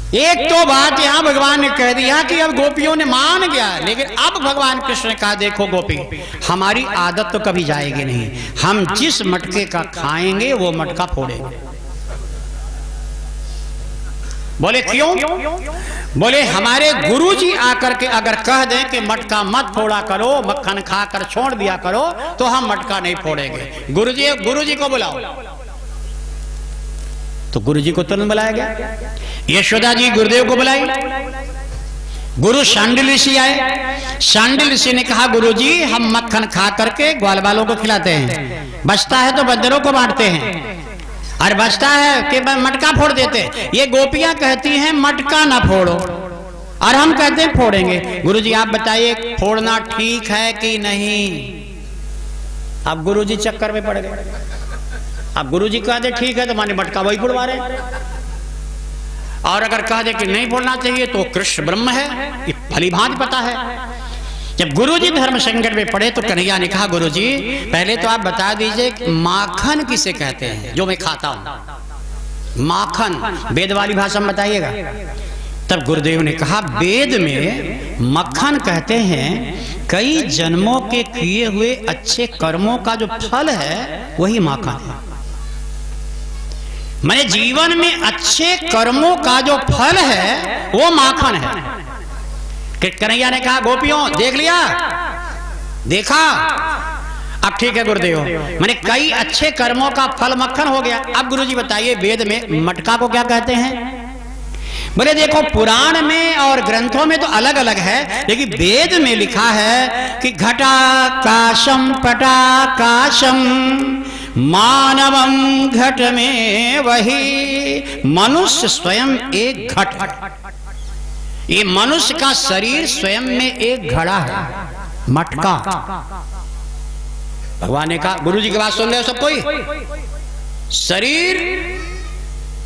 एक तो बात यहां भगवान ने कह दिया कि अब गोपियों ने मान गया, लेकिन अब भगवान कृष्ण ने कहा देखो गोपी, हमारी आदत तो कभी जाएगी नहीं, हम जिस मटके का खाएंगे वो मटका फोड़ेंगे। बोले क्यों? बोले हमारे गुरुजी आकर के अगर कह दें कि मटका मत फोड़ा करो, मक्खन खाकर छोड़ दिया करो, तो हम मटका नहीं फोड़ेंगे। गुरुजी को बुलाओ। तो गुरुजी को तुरंत बुलाया गया। यशोदा जी गुरुदेव को बुलाई। गुरु शांडिल ऋषि आए। शांडिल ऋषि ने कहा गुरुजी हम मक्खन खा करके ग्वाल बालों को खिलाते हैं, बचता है तो बंदरों को बांटते हैं, और बचता है कि मटका फोड़ देते। ये गोपियां कहती हैं मटका ना फोड़ो, और हम कहते हैं फोड़ेंगे। गुरुजी आप बताइए फोड़ना ठीक है कि नहीं? अब गुरुजी चक्कर में पड़ गए। अब गुरुजी कह दे ठीक है तो माने मटका वही फोड़वा रहे, और अगर कह दे कि नहीं फोड़ना चाहिए तो कृष्ण ब्रह्म है, ये भली भांति पता है। जब गुरुजी धर्म संकट में पड़े तो कन्हैया ने कहा गुरुजी पहले तो आप बता दीजिए माखन किसे कहते हैं जो मैं खाता हूं? माखन वेद वाली भाषा में बताइएगा। तब गुरुदेव ने कहा वेद में मक्खन कहते हैं कई जन्मों के किए हुए अच्छे कर्मों का जो फल है वही माखन है। मैंने जीवन में अच्छे कर्मों का जो फल है वो माखन है। कि कन्हैया ने कहा गोपियों देख लिया? देखा? अब ठीक है गुरुदेव, मैंने कई अच्छे कर्मों का फल मक्खन हो गया। अब गुरुजी बताइए वेद में मटका को क्या कहते हैं? बोले देखो पुराण में और ग्रंथों में तो अलग अलग है, लेकिन वेद में लिखा है कि घटाकाशम पटाकाशम मानवम घट में वही, मनुष्य स्वयं एक घट। ये मनुष्य का शरीर स्वयं में एक घड़ा है, मटका। भगवान ने कहा गुरुजी की बात सुन रहे हो सब कोई? शरीर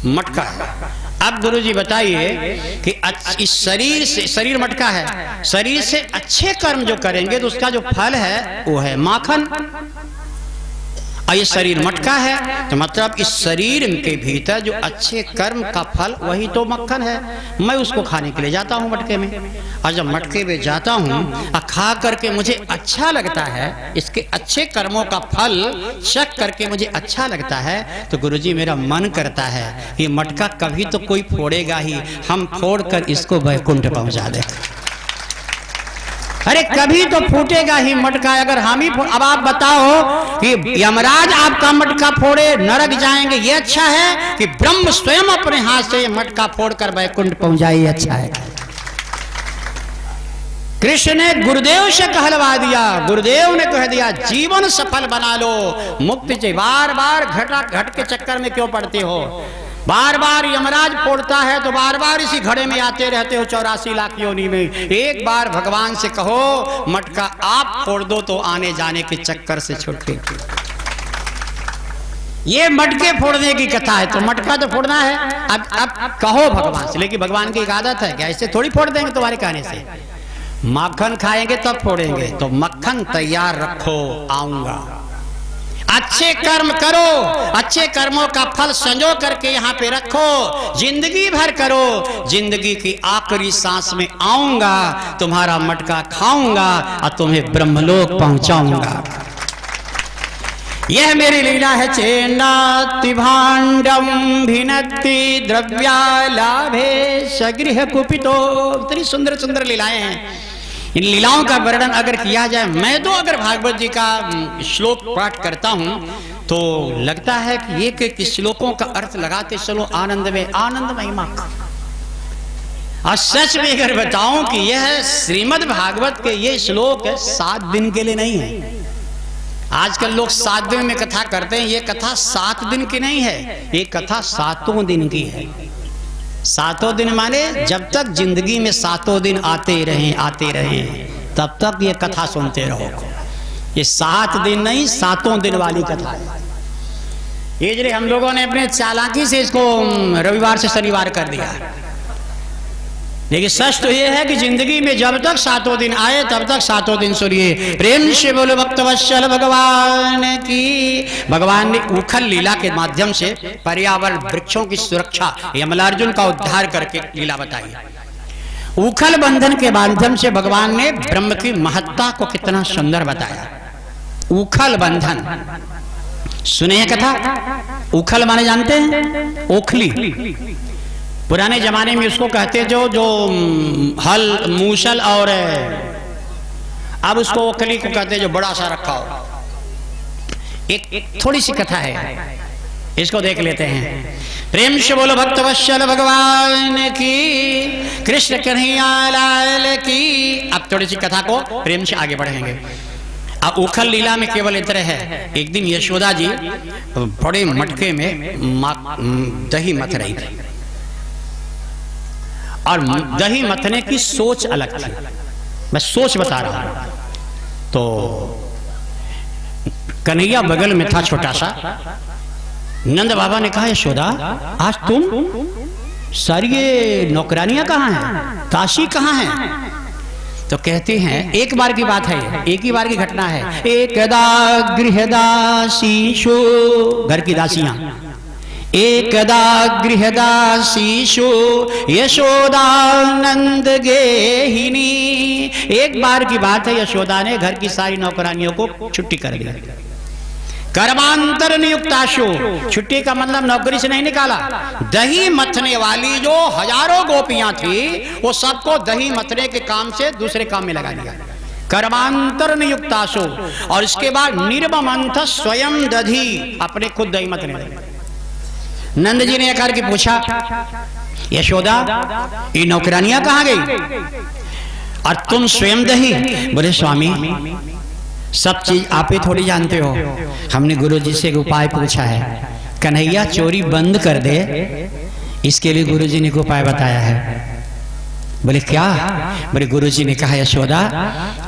मटका है। अब गुरुजी बताइए कि इस शरीर से, शरीर मटका है, शरीर से अच्छे कर्म जो करेंगे तो उसका जो फल है वो है माखन। और ये शरीर मटका है तो मतलब इस शरीर के भीतर जो अच्छे कर्म का फल वही तो मक्खन है। मैं उसको खाने के लिए जाता हूँ मटके में, और जब मटके में जाता हूँ और खा करके मुझे अच्छा लगता है, इसके अच्छे कर्मों का फल चख करके मुझे अच्छा लगता है, तो गुरुजी मेरा मन करता है ये मटका कभी तो कोई फोड़ेगा ही, हम फोड़ कर इसको वैकुंठ पहुंचा दें। अरे कभी तो फूटेगा ही मटका, अगर हम ही। अब आप बताओ कि यमराज आपका मटका फोड़े नरक जाएंगे ये अच्छा है, कि ब्रह्म स्वयं अपने हाथ से मटका फोड़कर वैकुंठ पहुंचाए ये अच्छा है? कृष्ण ने गुरुदेव से कहलवा दिया, गुरुदेव ने कह दिया जीवन सफल बना लो, मुक्ति चाहिए। बार बार घट के चक्कर में क्यों पड़ते हो? बार बार यमराज फोड़ता है तो बार बार इसी घड़े में आते रहते हो 84 लाख योनि में। एक बार भगवान से कहो मटका आप फोड़ दो तो आने जाने के चक्कर से छुटके। ये मटके फोड़ने की कथा है, तो मटका तो फोड़ना है। अब कहो भगवान से, लेकिन भगवान की एक आदत है क्या ऐसे थोड़ी फोड़ देंगे तुम्हारे कहने से। माखन खाएंगे तब फोड़ेंगे, तो मक्खन तैयार रखो आऊंगा। अच्छे कर्म करो, अच्छे कर्मों का फल संजो करके यहाँ पे रखो, जिंदगी भर करो, जिंदगी की आखिरी सांस में आऊंगा, तुम्हारा मटका खाऊंगा और तुम्हें ब्रह्मलोक पहुंचाऊंगा। यह मेरी लीला है। चेन्नाति भाण्डम भिनत्ति द्रव्यालाभे सगृह कुपितो। इतनी सुंदर सुंदर लीलाएं हैं। इन लीलाओं का वर्णन अगर किया जाए, मैं तो अगर भागवत जी का श्लोक पाठ करता हूं तो लगता है कि एक श्लोकों का अर्थ लगाते चलो आनंद में आनंद महिमा। और सच में अगर बताऊं कि यह श्रीमद् भागवत के ये श्लोक 7 दिन के लिए नहीं है। आजकल लोग 7 दिन में कथा करते हैं, ये कथा 7 दिन की नहीं है, ये कथा 7 दिन की है। 7 दिन माने जब तक जिंदगी में 7 दिन आते रहे तब तक ये कथा सुनते रहो। ये 7 दिन नहीं 7 दिन वाली कथा है। ये जो हम लोगों ने अपने चालाकी से इसको रविवार से शनिवार कर दिया। लेकिन सच तो यह है कि जिंदगी में जब तक सातों दिन आए तब तक सातों दिन सुनिए। प्रेम से बोलो भक्तवत्सल भगवान की। भगवान ने उखल लीला के माध्यम से पर्यावरण वृक्षों की सुरक्षा, यमलार्जुन का उद्धार करके लीला बताई। उखल बंधन के माध्यम से भगवान ने ब्रह्म की महत्ता को कितना सुंदर बताया। उखल बंधन सुने हैं कथा? उखल माने जानते हैं? ओखली। पुराने जमाने में उसको कहते जो हल मूसल, और अब उसको ओखली को कहते जो बड़ा सा रखा हो। एक थोड़ी सी कथा है, इसको देख लेते हैं। प्रेम से बोलो भक्तवत्सल भगवान की, कृष्ण कन्हैया लाल की। अब थोड़ी सी कथा को प्रेम से आगे बढ़ेंगे। अब उखल लीला में केवल इतना है, एक दिन यशोदा जी बड़े मटके में दही मथ रही थी, और दही मथने की सोच अलग थी। मैं सोच बता रहा हूं। तो कन्हैया बगल में था छोटा सा। नंद बाबा ने कहा, यशोदा आज तुम सारी ये नौकरानियां कहाँ हैं, काशी कहाँ हैं? तो कहते हैं एक बार की बात है, एक ही बार की घटना है। एकदा गृहदासीषु, घर की दासियां। एकदा गृहदासीषु यशोदानंद गेहिनी। एक बार की बात है, यशोदा ने घर की सारी नौकरानियों को छुट्टी कर दी। कर्मांतर नियुक्ताशु, छुट्टी का मतलब नौकरी से नहीं निकाला। दही मथने वाली जो हजारों गोपियां थी, वो सबको दही मथने के काम से दूसरे काम में लगा दिया। कर्मांतर नियुक्ताशु। और इसके बाद निर्ममंथ स्वयं दधी, अपने खुद दही मथने लगे। नंद जी ने आकर के पूछा, यशोदा ये नौकरानियां कहां गई और तुम स्वयं दही? बोले स्वामी सब चीज आप ही थोड़ी जानते हो, हमने गुरुजी से एक उपाय पूछा है, कन्हैया चोरी बंद कर दे, इसके लिए गुरुजी ने एक उपाय बताया है। बोले क्या? बोले गुरुजी ने कहा, यशोदा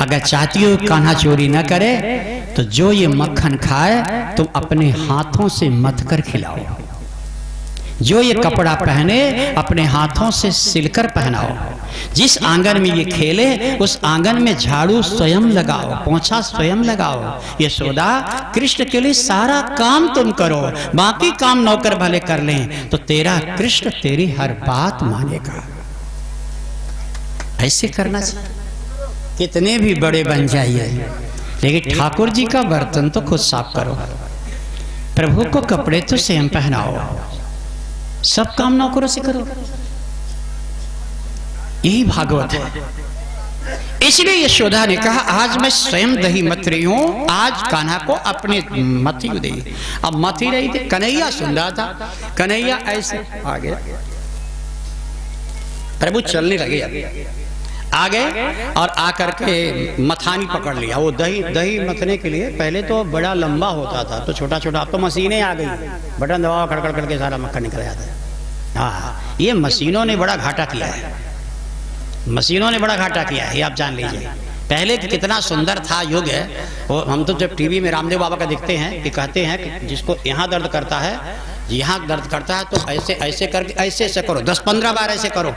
अगर चाहती हो कान्हा चोरी न करे तो जो ये मक्खन खाए तुम अपने हाथों से मथ कर खिलाओ, जो ये कपड़ा पहने अपने हाथों से सिलकर पहनाओ, जिस आंगन में ये खेले उस आंगन में झाड़ू स्वयं लगाओ, पोंछा स्वयं लगाओ। यशोदा कृष्ण के लिए सारा काम तुम करो, बाकी काम नौकर भले कर लें, तो तेरा कृष्ण तेरी हर बात मानेगा। ऐसे करना चाहिए। कितने भी बड़े बन जाइए, लेकिन ठाकुर जी का बर्तन तो खुद साफ करो, प्रभु को कपड़े तो स्वयं पहनाओ, सब काम नौकरों से करो। यही भागवत है। इसलिए यशोदा ने कहा, आज मैं स्वयं दही मथ रही हूं, आज कान्हा को अपने मथी दे। अब मथी रही थी, कन्हैया सुन रहा था। कन्हैया ऐसे आ गया, प्रभु चलने लगे, आ गए और आकर के मथानी पकड़ लिया। वो दही मथने के लिए पहले तो बड़ा लंबा होता था, तो छोटा छोटा, अब तो मशीनें आ गई, बटन दबाओ खड़खड़ करके सारा मक्खन निकल जाता है। हाँ, ये मशीनों ने बड़ा घाटा किया है, मशीनों ने बड़ा घाटा किया है, ये आप जान लीजिए। पहले कितना सुंदर था युग है। वो हम तो जब टीवी में रामदेव बाबा का देखते हैं कि कहते हैं कि जिसको यहाँ दर्द करता है, यहाँ दर्द करता है, तो ऐसे ऐसे करके ऐसे ऐसे करो, 10-15 बार ऐसे करो।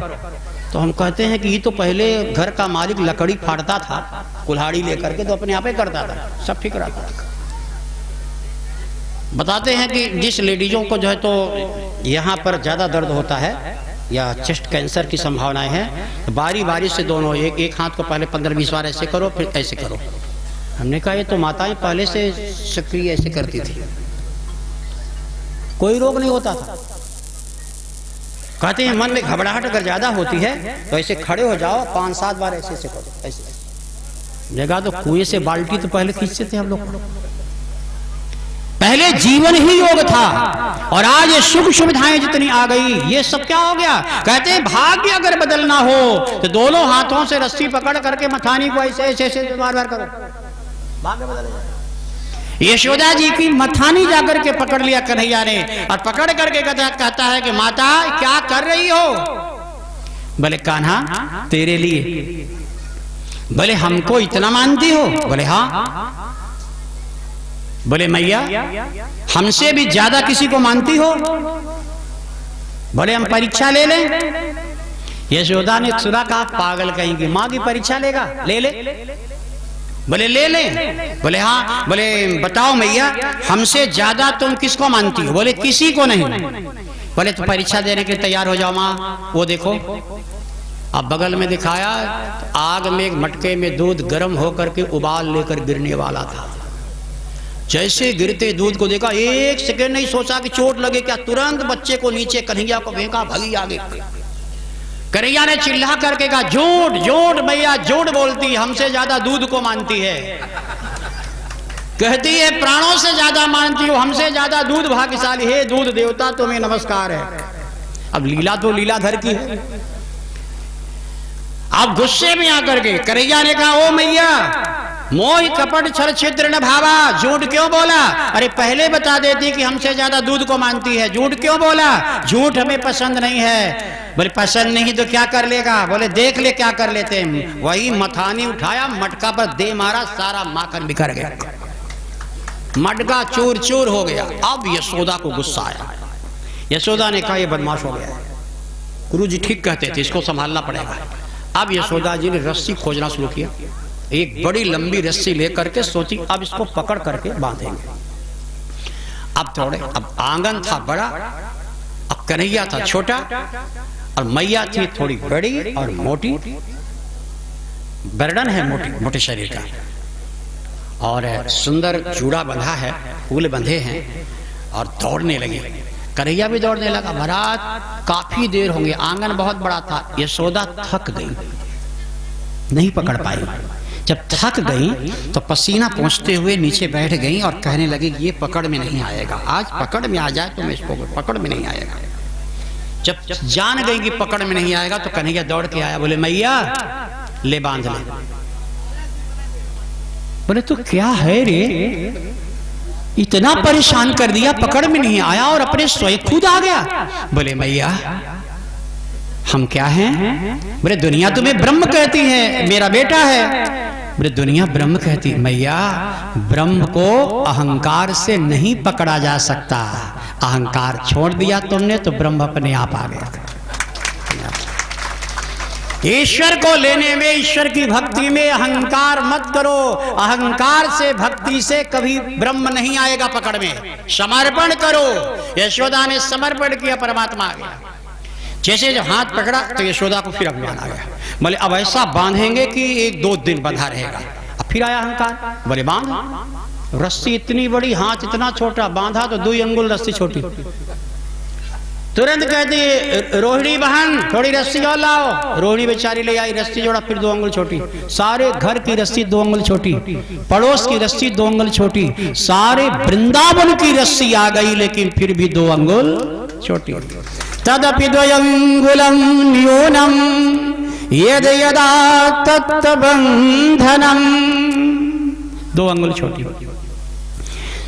तो हम कहते हैं कि ये तो पहले घर का मालिक लकड़ी फाड़ता था कुल्हाड़ी लेकर के, तो अपने आप ही करता था, सब ठीक रहता था। बताते हैं कि जिस लेडीजों को जो है तो यहाँ पर ज़्यादा दर्द होता है या चेस्ट कैंसर की संभावनाएं हैं, तो बारी बारी से दोनों एक हाथ को पहले 15-20 बार ऐसे करो, फिर ऐसे करो। हमने कहा ये तो माताएं पहले से सक्रिय ऐसे करती थी, कोई रोग नहीं होता था। कहते हैं मन में घबराहट अगर ज्यादा होती है तो ऐसे खड़े हो जाओ, 5-7 बार ऐसे ऐसे करो, ऐसे जगह। तो कुएं से बाल्टी तो पहले खींचते थे हम लोग, पहले जीवन ही योग था, और आज ये सुख सुविधाएं जितनी आ गई, ये सब क्या हो गया? कहते हैं भाग्य अगर बदलना हो तो दोनों हाथों से रस्सी पकड़ करके मथानी को ऐसे ऐसे ऐसे बार-बार करो, भाग्य बदलेगा। यशोदा जी की मथानी जाकर के पकड़ लिया कन्हैया ने, और पकड़ करके कहता है कि माता क्या कर रही हो? बोले कान्हा तेरे लिए। बोले हमको इतना मानती हो? बोले हाँ। बोले मैया हमसे भी ज्यादा किसी को मानती हो? बोले हम परीक्षा ले लें, यशोदा ने सुना, कहा पागल कहीं की, माँ की परीक्षा लेगा, ले ले। बोले ले ले। बोले हाँ। बोले बताओ मैया, हमसे ज्यादा तुम किसको मानती हो? बोले किसी को नहीं। बोले तो परीक्षा देने के लिए तैयार हो जाओ माँ। वो देखो, अब बगल में दिखाया, आग में एक मटके में दूध गर्म होकर के उबाल लेकर गिरने वाला था। जैसे गिरते दूध को देखा, एक सेकंड नहीं सोचा कि चोट लगे क्या, तुरंत बच्चे को नीचे कन्हैया को फेंका, भगी आगे। कन्हैया ने चिल्ला करके कहा, झूठ झूठ मैया, झूठ बोलती, हमसे ज्यादा दूध को मानती है। कहती है प्राणों से ज्यादा मानती हो, हमसे ज्यादा दूध भाग्यशाली है। दूध देवता तुम्हें नमस्कार है। अब लीला तो लीलाधर की है। अब गुस्से में आकर के कन्हैया ने कहा, ओ मैया, मोह कपट छल छिद्र न भावा, झूठ क्यों बोला? अरे पहले बता देती कि हमसे ज्यादा दूध को मानती है, झूठ क्यों बोला? झूठ हमें पसंद नहीं है। बोले पसंद नहीं तो क्या कर लेगा? बोले देख ले क्या कर लेते हैं। वही मथानी उठाया, मटका पर दे मारा, सारा माखन बिखर गया, मटका चूर चूर हो गया। अब यशोदा को गुस्सा आया। यशोदा ने कहा, यह बदमाश हो गया। गुरु जी ठीक कहते थे, इसको संभालना पड़ेगा। अब यशोदा जी ने रस्सी खोजना शुरू किया। एक बड़ी लंबी रस्सी लेकर के सोची, अब इसको पकड़ करके बांधेंगे। अब थोड़े, अब आंगन था बड़ा, अब कन्हैया था छोटा, और मैया थी थोड़ी बड़ी और मोटी, बर्डन है मोटी मोटे शरीर का, और सुंदर चूड़ा बंधा है, फूल बंधे हैं, और दौड़ने लगे। कन्हैया भी दौड़ने लगा। महाराज काफी देर होंगे, आंगन बहुत बड़ा था। यशोदा थक गई, नहीं पकड़ पाई। जब थक गई तो पसीना पहुंचते हुए नीचे बैठ गई और कहने लगी, ये पकड़ में नहीं आएगा, आज पकड़ में आ जाए तो मैं इसको, पकड़ में नहीं आएगा। जब जान गई कि पकड़ में नहीं आएगा तो कन्हैया दौड़ के आया। बोले मैया ले बांध ले। बोले तो क्या है रे, इतना परेशान कर दिया, पकड़ में नहीं आया और अपने स्वयं खुद आ गया। बोले मैया हम क्या हैं? बोले दुनिया तुम्हें ब्रह्म कहती है, मेरा बेटा है। बोले दुनिया ब्रह्म कहती। मैया ब्रह्म को अहंकार से नहीं पकड़ा जा सकता, अहंकार छोड़ दिया तुमने तो ब्रह्म अपने आप आ गया। ईश्वर को लेने में, ईश्वर की भक्ति में अहंकार मत करो। अहंकार से, भक्ति से कभी ब्रह्म नहीं आएगा पकड़ में। समर्पण करो। यशोदा ने समर्पण किया, परमात्मा आ गया। जैसे जब हाथ पकड़ा तो यशोदा को फिर अभिमान आ गया। बोले अब ऐसा बांधेंगे कि 1-2 दिन बंधा रहेगा। अब फिर आया अहंकार। बोले बांध। रस्सी इतनी बड़ी, हाथ इतना छोटा, बांधा तो 2 अंगुल रस्सी छोटी। तुरंत कहती रोहिणी बहन थोड़ी रस्सी और लाओ। रोहिणी बेचारी ले आई, रस्सी जोड़ा, फिर 2 अंगुल छोटी। सारे घर की रस्सी 2 अंगुल छोटी, पड़ोस की रस्सी 2 अंगुल छोटी, सारे वृंदावन की रस्सी आ गई, लेकिन फिर भी 2 अंगुल छोटी। तदपि 2 अंगुलम न्यूनम यद यदा तत् बंधनम। 2 अंगुल छोटी।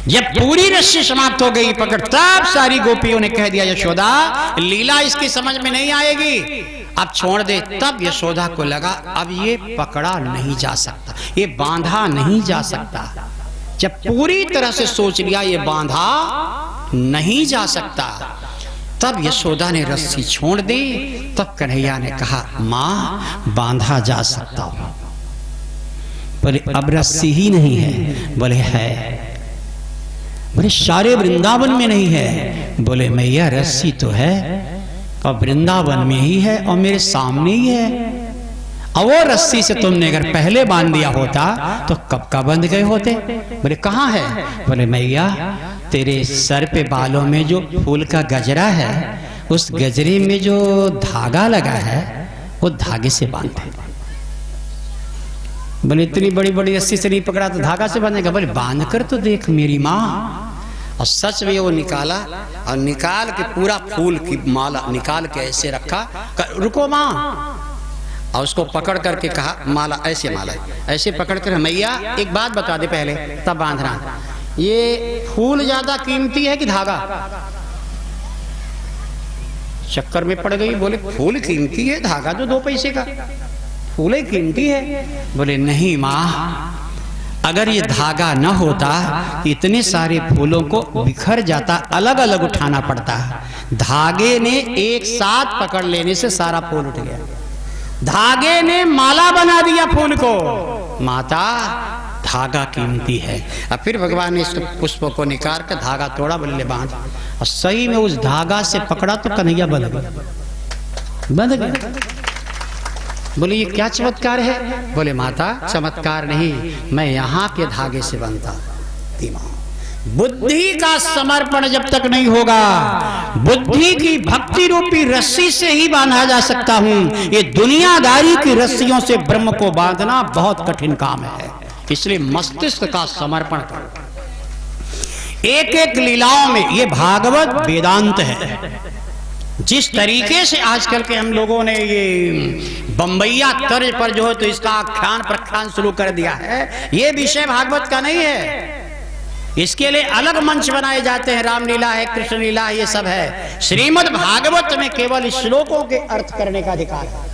जब पूरी रस्सी समाप्त हो गई पकड़, तब सारी गोपियों ने कह दिया यशोदा लीला इसकी समझ में नहीं आएगी, अब छोड़ दे। तब यशोदा को लगा अब ये पकड़ा नहीं जा सकता, ये बांधा नहीं जा सकता। जब पूरी तरह से सोच लिया ये बांधा नहीं जा सकता, तब यशोदा ने रस्सी छोड़ दी। तब कन्हैया ने कहा मां बांधा जा सकता हूं। बोले अब रस्सी ही नहीं है। बोले है। बोले सारे वृंदावन में नहीं है। बोले मैया रस्सी तो है और वृंदावन में ही है और मेरे सामने ही है, और वो रस्सी से तुमने अगर पहले बांध दिया होता तो कब का बंध गए होते। बोले कहाँ है? बोले मैया तेरे सर पे बालों में जो फूल का गजरा है, उस गजरे में जो धागा लगा है वो धागे से बांधे। बोले इतनी बड़ी बड़ी रस्सी से नहीं पकड़ा तो धागा से बांधेगा? बोले बांध कर तो देख मेरी माँ। और सच में वो निकाला, और निकाल के पूरा फूल की माला निकाल के ऐसे रखा। रुको माँ। और उसको पकड़ करके कहा माला ऐसे, माला ऐसे पकड़ कर, मैया एक बात बता दे पहले तब बांधना, ये फूल ज्यादा कीमती है कि धागा? चक्कर में पड़ गई। बोले फूल कीमती है, धागा तो 2 पैसे का, फूल कीमती है। बोले नहीं माँ, अगर ये धागा न होता तो इतने सारे फूलों को बिखर जाता, अलग अलग उठाना पड़ता। धागे ने एक साथ पकड़ लेने से सारा फूल उठ गया। धागे ने माला बना दिया फूल को। माता, धागा कीमती है। और फिर भगवान ने इस पुष्प को निकाल कर धागा तोड़ा, बोले बांध। और सही में उस धागा से पकड़ा तो कन्हैया बंध गया। बोले ये क्या चमत्कार है? बोले माता, चमत्कार नहीं, मैं यहाँ के धागे से बनता। बुद्धि का समर्पण जब तक नहीं होगा, बुद्धि की भक्ति रूपी रस्सी से ही बांधा जा सकता हूं। ये दुनियादारी की रस्सियों से ब्रह्म को बांधना बहुत कठिन काम है। इसलिए मस्तिष्क का समर्पण करो। एक एक लीलाओं में ये भागवत वेदांत है। जिस तरीके से आजकल के हम लोगों ने ये बम्बैया तर्ज पर जो है तो इसका आख्यान प्रख्यान शुरू कर दिया है, ये विषय भागवत का नहीं है। इसके लिए अलग मंच बनाए जाते हैं। रामलीला है, कृष्ण लीला है, ये सब है। श्रीमद् भागवत में केवल श्लोकों के अर्थ करने का अधिकार है।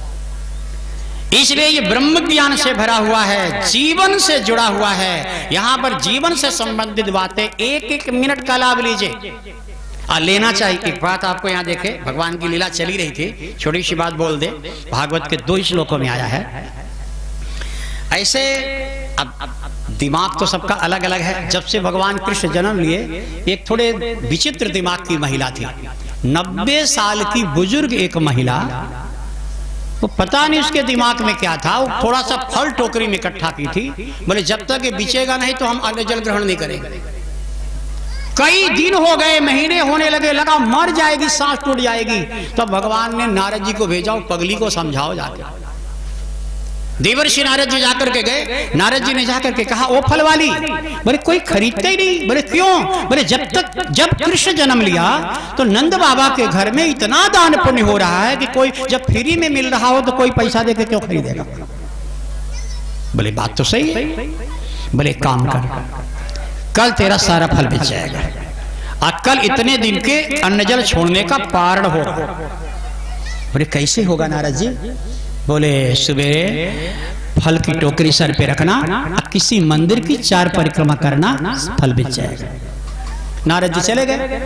इसलिए ये ब्रह्म ज्ञान से भरा हुआ है, जीवन से जुड़ा हुआ है। यहां पर जीवन से संबंधित बातें एक एक मिनट का लाभ लीजिए और लेना चाहिए। एक बात आपको यहाँ देखे, भगवान की लीला चली रही थी, छोटी सी बात बोल दे। भागवत के 2 श्लोकों में आया है ऐसे। अब दिमाग तो सबका अलग अलग है। जब से भगवान कृष्ण जन्म लिए, एक थोड़े विचित्र दिमाग की महिला थी, 90 साल की बुजुर्ग एक महिला। वो पता नहीं उसके दिमाग में क्या था। वो थोड़ा सा फल टोकरी में इकट्ठा की थी। बोले जब तक ये बिचेगा नहीं तो हम अन्न जल ग्रहण नहीं करेंगे। कई दिन हो गए, महीने होने लगे, लगा मर जाएगी, सांस टूट जाएगी। तब भगवान ने नारद जी को भेजा, पगली को समझाओ जाके। देवर्षि नारद जी जाकर के गए। नारद जी ने जाकर के कहा, ओ फल वाली। बोले कोई खरीदता ही नहीं। बोले क्यों? बोले जब कृष्ण जन्म लिया तो नंद बाबा के घर में इतना दान पुण्य हो रहा है कि कोई जब फ्री में मिल रहा हो तो कोई पैसा देके क्यों खरीदेगा? बोले बात तो सही है। बोले काम कर, कल तेरा सारा फल बिक जाएगा और कल इतने दिन के अन्न जल छोड़ने का पारण होगा। बोले कैसे होगा नारद जी? बोले सुबह फल की टोकरी सर पे रखना और किसी मंदिर की 4 परिक्रमा करना, फल बिक जाएगा। नारद जी चले गए।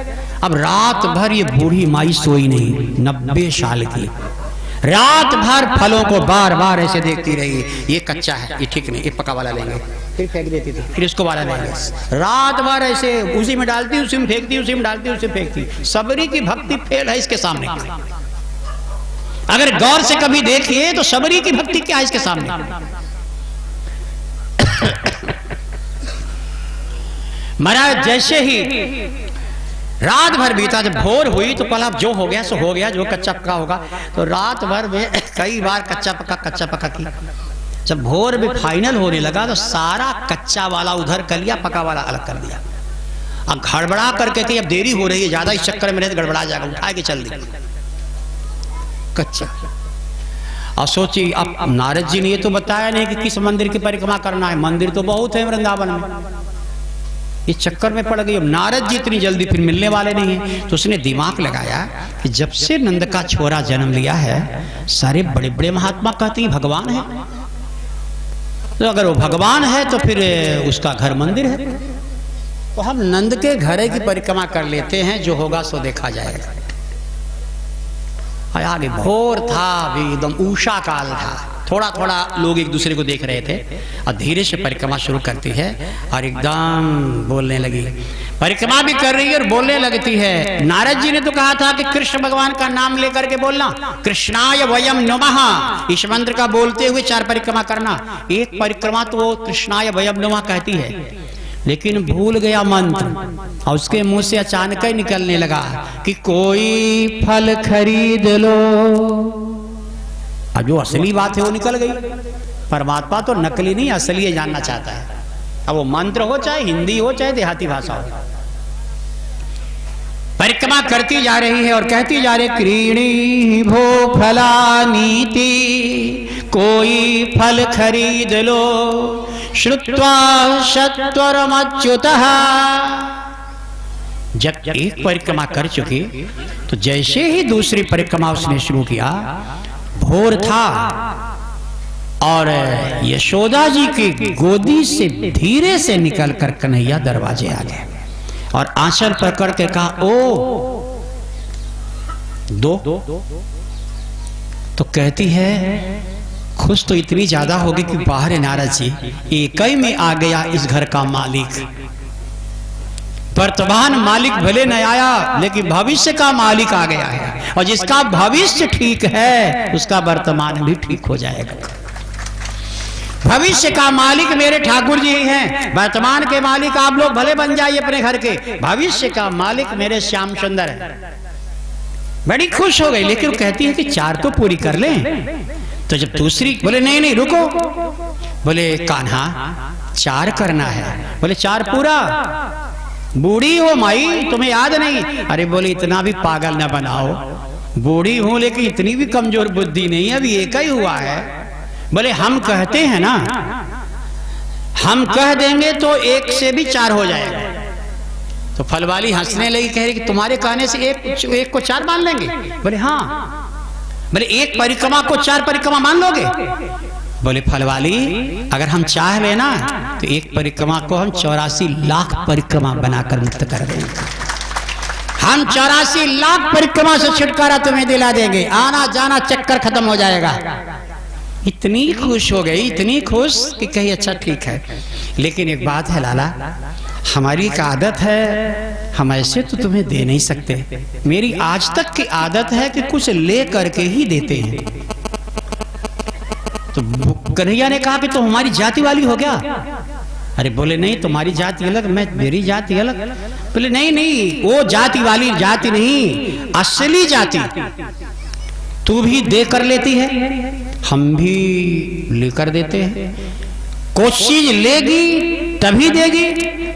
अब रात भर ये बूढ़ी माई सोई नहीं, 90 साल की। रात भर फलों को बार बार ऐसे देखती रही। ये कच्चा है, ये ठीक नहीं, ये पका वाला लेंगे, फिर फेंक देती थी, फिर इसको वाला लेंगे। रात भर ऐसे उसी में डालती, उसी में फेंकती, उसी में डालती, उसी में फेंकती। सबरी की भक्ति फेल है इसके सामने। अगर गौर से कभी देखिए तो सबरी की भक्ति क्या है इसके सामने। महाराज जैसे ही रात भर बीता, जब भोर हुई तो कल अब जो हो गया सो हो गया, जो कच्चा पक्का होगा। तो रात भर में कई बार कच्चा पक्का की। जब भोर में फाइनल होने लगा तो सारा कच्चा वाला उधर कर लिया, पका वाला अलग कर दिया। अब गड़बड़ा करके कि अब देरी हो रही है, ज्यादा इस चक्कर में रहे तो गड़बड़ा जाएगा, उठा के चल दी कच्चा। और सोची अब नारद जी ने ये तो बताया नहीं कि किस मंदिर की परिक्रमा करना है। मंदिर तो बहुत है वृंदावन में, इस चक्कर में पड़ गई। अब नारद जी इतनी जल्दी फिर मिलने वाले नहीं है। तो उसने दिमाग लगाया कि जब से नंद का छोरा जन्म लिया है, सारे बड़े बड़े महात्मा कहते हैं भगवान है। तो अगर वो भगवान है तो फिर उसका घर मंदिर है, तो हम नंद के घर की परिक्रमा कर लेते हैं, जो होगा सो देखा जाएगा। आगे भोर था, अभी एकदम उषा काल था, थोड़ा थोड़ा लोग एक दूसरे को देख रहे थे। और धीरे से परिक्रमा शुरू करती है और एकदम बोलने लगी। परिक्रमा भी कर रही है और बोलने लगती है। नारद जी ने तो कहा था कि कृष्ण भगवान का नाम लेकर के बोलना, कृष्णाय वयम नमः, इस मंत्र का बोलते हुए 4 परिक्रमा करना। एक परिक्रमा तो वो कृष्णाय वयम नमः कहती है, लेकिन भूल गया मंत्र और उसके मुंह से अचानक ही निकलने लगा कि कोई फल खरीद लो। अब जो असली बात है वो निकल गई। परमात्मा तो नकली नहीं, असली है, जानना चाहता है। अब वो मंत्र हो, चाहे हिंदी हो, चाहे देहाती भाषा हो। परिक्रमा करती जा रही है और कहती जा रही, क्रीणी भो फलानीति, कोई फल खरीद लो, श्रुत्वा सत्वरमच्युतः। जब एक परिक्रमा कर चुकी तो जैसे ही दूसरी परिक्रमा उसने शुरू किया, भोर था, और यशोदा जी की गोदी से धीरे से निकलकर कन्हैया दरवाजे आ गए और आंचल पकड़ के कहा, ओ दो। तो कहती है, खुश तो इतनी ज्यादा होगी कि बाहर नारद जी, एक ही में आ गया इस घर का मालिक। वर्तमान मालिक भले न आया, लेकिन भविष्य का मालिक आ गया है, और जिसका भविष्य ठीक है उसका वर्तमान भी ठीक हो जाएगा। भविष्य का मालिक मेरे ठाकुर जी हैं, वर्तमान के मालिक आप लोग भले बन जाइए अपने घर के, भविष्य का मालिक मेरे श्याम सुंदर है। बड़ी खुश हो गई, लेकिन वो कहती है कि 4 तो पूरी कर लें। तो जब दूसरी बोले नहीं नहीं रुको, बोले कान्हा 4 करना है। बोले 4 पूरा, बूढ़ी हो माई तुम्हें याद नहीं। अरे बोले इतना भी पागल ना बनाओ, बूढ़ी हूं लेकिन इतनी भी कमजोर बुद्धि नहीं, अभी एक ही हुआ है। बोले हम कहते हैं ना, हम कह देंगे तो 1 से भी 4 हो जाएगा। तो फलवाली हंसने लगी, कह रही कि तुम्हारे कहने से एक को 4 मान लेंगे। बोले हाँ। बोले 1 परिक्रमा को 4 परिक्रमा मान लोगे? बोले फलवाली अगर हम चाह ले ना तो 1 परिक्रमा को हम 84 लाख परिक्रमा बनाकर मुक्त कर देंगे। हम 84 लाख परिक्रमा से छुटकारा तुम्हें दिला देंगे, आना जाना चक्कर खत्म हो जाएगा। इतनी खुश हो गई, इतनी खुश कि कही अच्छा ठीक है, लेकिन एक बात है लाला, हमारी एक आदत है, हम ऐसे तो तुम्हें दे नहीं सकते। मेरी आज तक की आदत है कि कुछ ले करके ही देते हैं। तो कन्हैया ने कहा कि तो हमारी जाति वाली हो गया। अरे बोले नहीं तुम्हारी जाति अलग, मेरी जाति अलग। बोले नहीं नहीं, वो जाति वाली जाति नहीं, असली जाति। तू भी दे कर लेती है, हम भी लेकर देते हैं। कुछ चीज लेगी तभी देगी,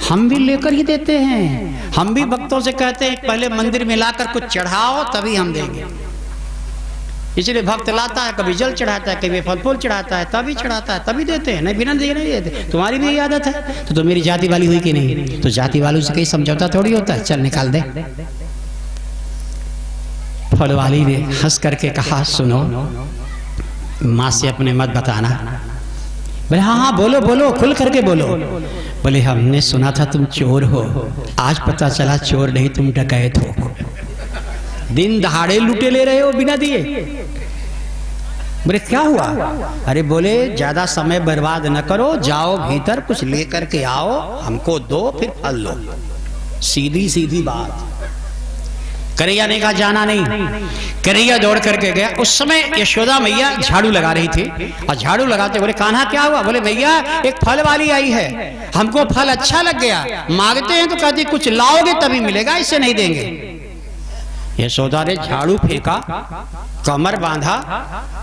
हम भी लेकर ही देते हैं। हम भी भक्तों से कहते हैं पहले मंदिर में लाकर कुछ चढ़ाओ तभी हम देंगे। इसलिए भक्त लाता है, कभी जल चढ़ाता है, कभी फल फूल चढ़ाता है, तभी चढ़ाता है तभी देते हैं, नहीं बिना दिए नहीं देते। तुम्हारी भी आदत है, तो मेरी जाति वाली हुई कि नहीं? तो जाति वालों से कहीं समझौता थोड़ी होता है, चल निकाल दे। फलवाली ने हंस करके कहा, सुनो माँ से अपने मत बताना। बोले हाँ हाँ बोलो बोलो, खुल करके बोलो। बोले हमने सुना था तुम चोर हो, आज पता चला चोर नहीं तुम डकैत हो, दिन दहाड़े लूटे ले रहे हो बिना दिए। बोले क्या हुआ? अरे बोले ज्यादा समय बर्बाद न करो, जाओ भीतर कुछ लेकर के आओ, हमको दो फिर फल लो, सीधी सीधी बात। कन्हैया ने कहा जाना नहीं। कन्हैया दौड़ करके गया। उस समय यशोदा मैया झाड़ू लगा रही थी, और झाड़ू लगाते बोले कान्हा क्या हुआ? बोले भैया एक फल वाली आई है, हमको फल अच्छा लग गया, मांगते हैं तो कहती कुछ लाओगे तभी मिलेगा, इससे नहीं देंगे। यशोदा ने झाड़ू फेंका, कमर बांधा,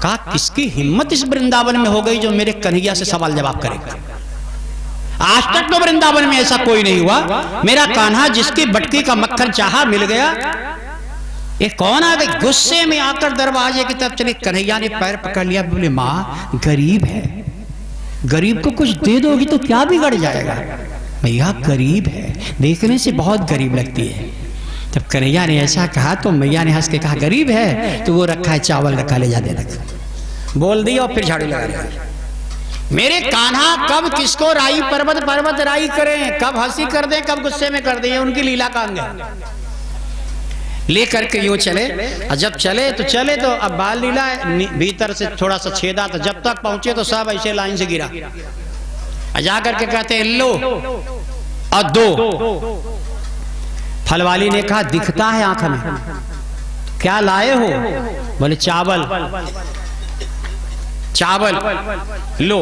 कहा किसकी हिम्मत इस वृंदावन में हो गई जो मेरे कन्हैया से सवाल जवाब करेगा? आज तक तो वृंदावन में ऐसा कोई नहीं हुआ। मेरा कान्हा जिसकी बटकी का मक्खन चाहा मिल गया, ये कौन आ गई? गुस्से में आकर दरवाजे की तरफ चली। कन्हैया ने पैर पकड़ लिया, बोले माँ गरीब है, गरीब को कुछ दे दोगी तो क्या बिगड़ जाएगा? भैया गरीब है, देखने से बहुत गरीब लगती है। जब कन्हैया ने ऐसा कहा तो मैया ने हंस के कहा गरीब है तो वो रखा है, चावल रखा, ले जा दे रखा, बोल दिया और फिर झाड़ू लगा लिया। मेरे कान्हा कब किसको राई पर्वत पर्वत राई करें, कब हंसी कर दें, कब गुस्से में कर दें, उनकी लीला का अंग है। लेकर के यूं चले, और जब चले तो अब बाल लीला भीतर से थोड़ा सा छेदा, तो जब तक पहुंचे तो सब ऐसे लाइन से गिरा, जा करके कहते हैं लो और दो। फलवाली ने कहा दिखता है आंख में, क्या लाए हो? बोले चावल। चावल लो।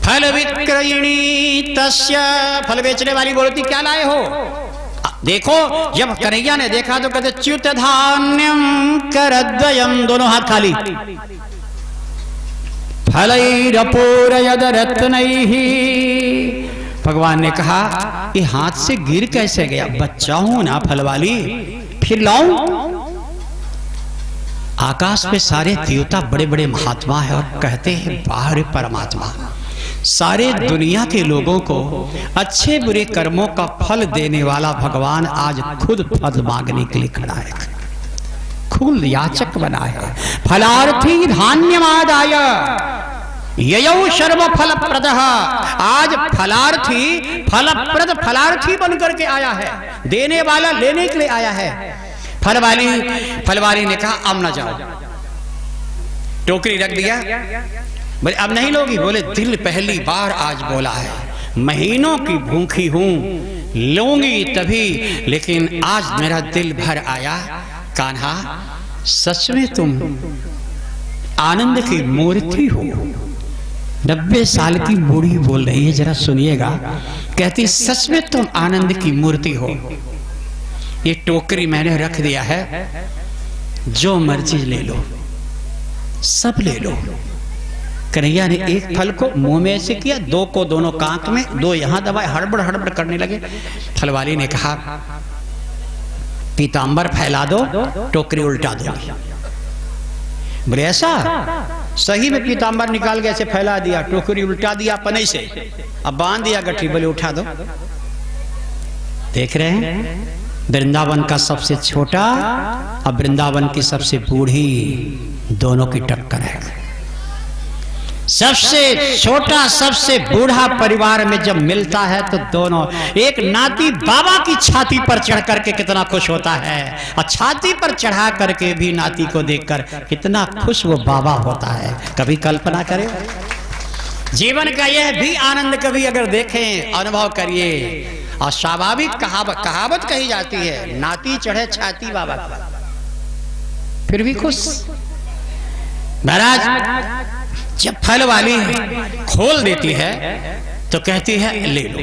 फल विक्रयिणी तस्य, फल बेचने वाली बोलती क्या लाए हो? देखो जब कन्हैया ने देखा तो कहते च्युत धान्यम करद्वयम, दोनों हाथ खाली। फलैरपूरयद रत्नैः, भगवान ने कहा ये हाथ से गिर कैसे गया? बच्चा हूं ना फलवाली, फिर लाऊं? आकाश पे सारे देवता बड़े बड़े महात्मा है और कहते हैं बाहर परमात्मा सारे दुनिया के लोगों को अच्छे बुरे कर्मों का फल देने वाला भगवान आज खुद फल मांगने के लिए खड़ा है, खुद याचक बना है। फलार्थी धान्यमादाय, ययौ सर्व फल प्रद, आज फलार्थी फलप्रद फलार्थी बन करके आया है, देने वाला लेने के लिए आया है। फलवाली ने कहा अब न जाओ, टोकरी रख दिया। बोले अब नहीं लोगी? बोले दिल पहली बार आज बोला है, महीनों की भूखी हूं, लूंगी तभी, लेकिन आज मेरा दिल भर आया। कान्हा सच में तुम आनंद की मूर्ति हो। 90 साल की बूढ़ी बोल रही है, जरा सुनिएगा। कहती सच में तुम आनंद की मूर्ति हो। ये टोकरी मैंने रख दिया है, जो मर्जी ले लो, सब ले लो। कन्हैया ने एक फल को मुंह में ऐसे किया, 2 को दोनों कांक में, 2 यहां दबाए, हड़बड़ हड़बड़ करने लगे। फलवाली ने कहा पीतांबर फैला दो, टोकरी उल्टा दो। बोले ऐसा? सही में पीतांबर निकाल के ऐसे फैला दिया, टोकरी उल्टा दिया पने से, अब बांध दिया गठरी। बोले उठा दो। देख रहे हैं वृंदावन का सबसे छोटा और वृंदावन की सबसे बूढ़ी, दोनों की टक्कर है। सबसे छोटा सबसे बूढ़ा परिवार में जब मिलता है तो दोनों, एक नाती बाबा की छाती पर चढ़ करके कितना खुश होता है, और छाती पर चढ़ा करके भी नाती को देखकर कितना खुश वो बाबा होता है। कभी कल्पना करें जीवन का यह भी आनंद, कभी अगर देखें, अनुभव करिए। और स्वाभाविक कहावत कही जाती है, नाती चढ़े छाती बाबा पर, फिर भी खुश। महाराज जब फल वाली खोल देती है तो कहती है ले लो।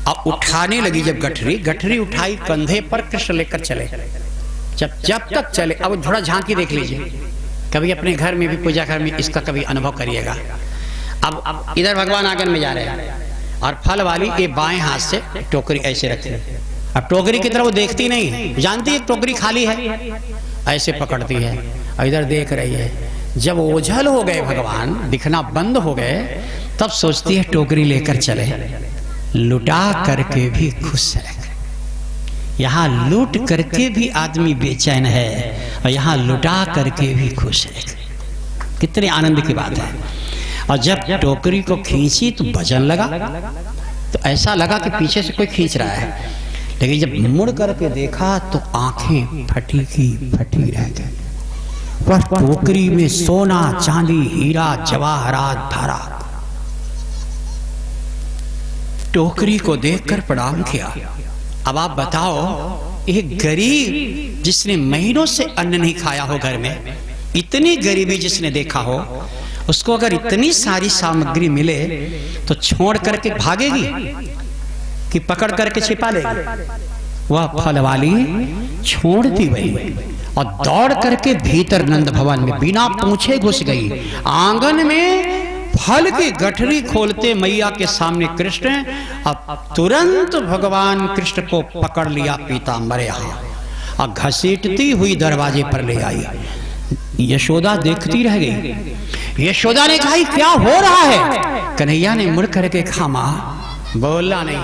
अब उठाने लगी, जब गठरी उठाई कंधे पर, कृष्ण लेकर चले। जब तक चले, अब थोड़ा झांकी देख लीजिए, कभी अपने घर में भी, पूजा घर में इसका कभी अनुभव करिएगा। अब इधर भगवान आंगन में जा रहे हैं और फल वाली के बाएं हाथ से टोकरी ऐसे रखती है। अब टोकरी की तरफ वो देखती नहीं है, जानती है टोकरी खाली है, ऐसे पकड़ती है और इधर देख रही है। जब ओझल हो गए भगवान, दिखना बंद हो गए, तब सोचती है टोकरी लेकर चले, लुटा करके भी खुश है। यहाँ लूट करके भी आदमी बेचैन है और यहाँ लुटा करके भी खुश है। कितने आनंद की बात है। और जब टोकरी को खींची तो वजन लगा, तो ऐसा लगा कि पीछे से कोई खींच रहा है, लेकिन जब मुड़ करके देखा तो आंखें फटी की फटी रह गई। वह टोकरी में सोना चांदी हीरा जवाहरात भरा। टोकरी को देखकर प्रणाम किया। अब आप बताओ, एक गरीब जिसने महीनों से अन्न नहीं खाया हो घर में, इतनी गरीबी जिसने देखा हो, उसको अगर इतनी सारी सामग्री मिले तो छोड़ करके भागेगी कि पकड़ करके छिपा लेगी? वह फल वाली छोड़ती वही और दौड़ करके भीतर नंद भवन में बिना पूछे घुस गई। आंगन में फल की गठरी खोलते मैया के सामने कृष्ण, अब तुरंत भगवान कृष्ण को पकड़ लिया पीतांबर यहाँ और घसीटती हुई दरवाजे पर ले आई। यशोदा देखती रह गई। यशोदा ने कहा क्या हो रहा है? कन्हैया ने मुड़ करके कहा मां, बोलना नहीं।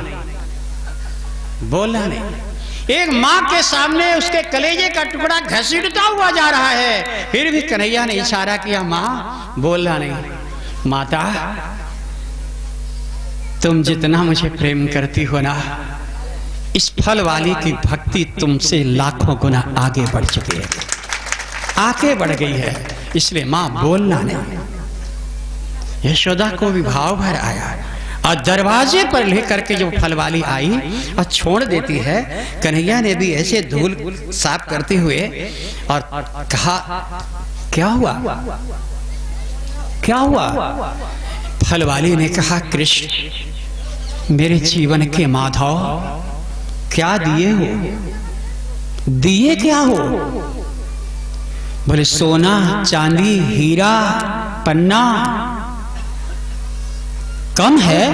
एक माँ के सामने उसके कलेजे का टुकड़ा घसीटता हुआ जा रहा है, फिर भी कन्हैया ने इशारा किया माँ बोलना नहीं। माता तुम जितना मुझे प्रेम करती हो ना, इस फल वाली की भक्ति तुमसे लाखों गुना आगे बढ़ चुकी है, आगे बढ़ गई है, इसलिए माँ बोलना नहीं। यशोदा को भी भाव भर आया और दरवाजे पर लेकर के जो फल वाली आई और छोड़ देती है, कन्हैया ने भी ऐसे धूल साफ करते हुए और कहा क्या हुआ? फल वाली ने कहा कृष्ण मेरे जीवन के माधव क्या दिए हो? दिए क्या हो? बोले सोना चांदी हीरा पन्ना। कम है?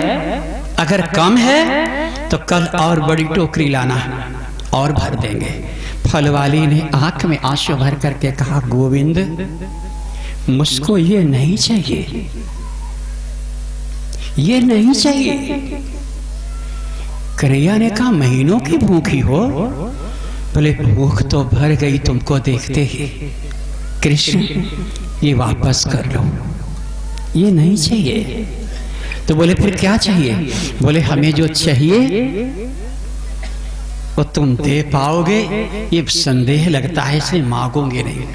अगर कम है तो कल और बड़ी टोकरी लाना और भर देंगे। फल वाली ने आंख में आंसू भर करके कहा गोविंद मुझको ये नहीं चाहिए, ये नहीं चाहिए। कन्हैया ने कहा महीनों की भूखी हो? बोले भूख तो भर गई तुमको देखते ही। कृष्ण ये वापस कर लो, ये नहीं चाहिए। तो बोले फिर क्या चाहिए? बोले हमें जो चाहिए वो तुम दे पाओगे ये संदेह लगता है, इसलिए मांगोगे नहीं।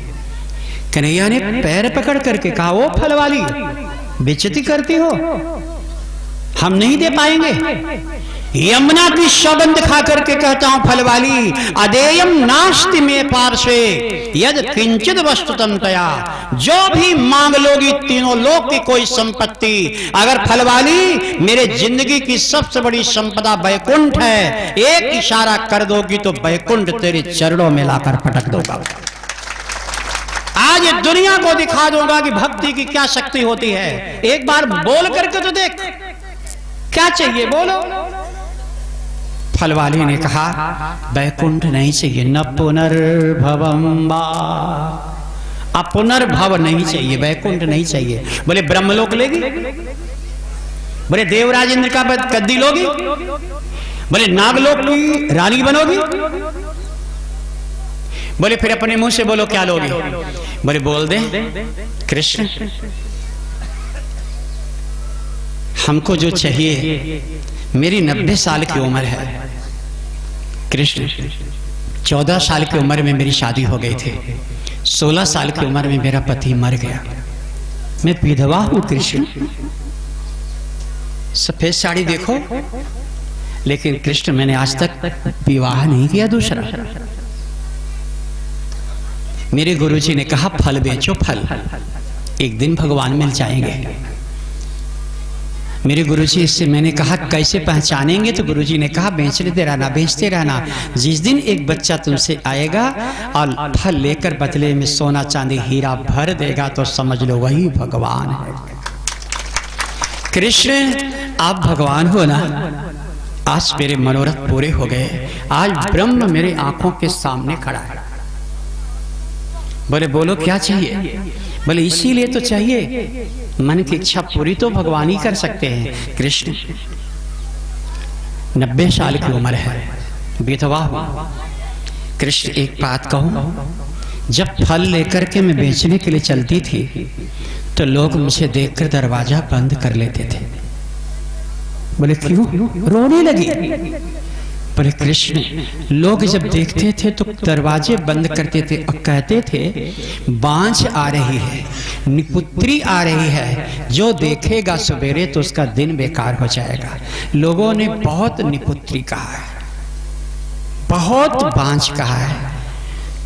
कन्हैया ने पैर पकड़ करके कहा, वो फल वाली बेइज्जती करती हो, हम नहीं दे पाएंगे। यमुना की सौगंध खा करके कहता हूं फल वाली, अदेयम नास्ति में पार्श्वे यद किंचित वस्तुतम तया। जो भी मांग लोगी तीनों लोक की कोई संपत्ति, अगर फल वाली मेरे जिंदगी की सबसे बड़ी संपदा बैकुंठ है, एक इशारा कर दोगी तो बैकुंठ तेरे चरणों में लाकर पटक दूंगा। आज दुनिया को दिखा दूंगा कि भक्ति की क्या शक्ति होती है। एक बार बोल करके तो देख, क्या चाहिए बोलो। फल वाली ने कहा, बैकुंठ नहीं चाहिए, न पुनर्भवम वा, अब पुनर्भव नहीं चाहिए, बैकुंठ नहीं चाहिए। बोले ब्रह्मलोक लेगी? बोले देवराज इंद्र का गद्दी लोगी? बोले नागलोक की रानी बनोगी? बोले फिर अपने मुंह से बोलो क्या लोगी? बोले बोल दे कृष्ण, हमको जो चाहिए, मेरी 90 साल की उम्र है कृष्ण, 14 साल की उम्र में मेरी शादी हो गई थी, 16 साल की उम्र में मेरा पति मर गया, मैं विधवा हूं कृष्ण। सफेद साड़ी देखो, लेकिन कृष्ण मैंने आज तक विवाह नहीं किया दूसरा। मेरे गुरुजी ने कहा फल बेचो, फल एक दिन भगवान मिल जाएंगे। मेरे गुरुजी इससे मैंने कहा कैसे पहचानेंगे? तो गुरुजी ने कहा बेचते रहना, बेचते रहना, जिस दिन एक बच्चा तुमसे आएगा और फल लेकर बदले में सोना चांदी हीरा भर देगा तो समझ लो वही भगवान है। कृष्ण आप भगवान हो ना, आज मेरे मनोरथ पूरे हो गए, आज ब्रह्म मेरे आंखों के सामने खड़ा है। बोले बोलो क्या चाहिए? बोले इसीलिए तो चाहिए, मन की इच्छा पूरी तो भगवान ही कर सकते हैं। कृष्ण 90 साल की उम्र है, विधवा हूं। कृष्ण एक बात कहूं, जब फल लेकर के मैं बेचने के लिए चलती थी तो लोग मुझे देखकर दरवाजा बंद कर लेते थे। बोले क्यों? रोने लगी। बोले कृष्ण लोग जब देखते थे तो दरवाजे बंद करते थे और कहते थे बांझ आ रही है, निपुत्री आ रही है, जो देखेगा सवेरे तो उसका दिन बेकार हो जाएगा। लोगों ने बहुत निपुत्री कहा है, बहुत बांझ कहा है।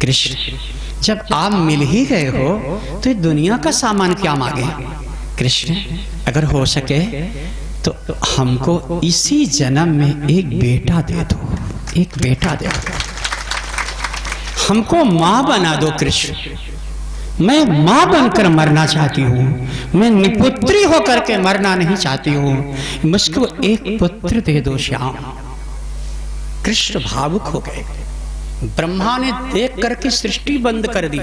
कृष्ण जब आप मिल ही गए हो तो दुनिया का सामान क्या मांगे? कृष्ण अगर हो सके तो हमको इसी जन्म में एक बेटा दे दो, एक बेटा दे दो, हमको मां बना दो कृष्ण। मैं मां बनकर मरना चाहती हूँ, मैं निपुत्री होकर के मरना नहीं चाहती हूँ, मुझको एक पुत्र दे दो श्याम। कृष्ण भावुक हो गए। ब्रह्मा ने देख करके सृष्टि बंद कर दी।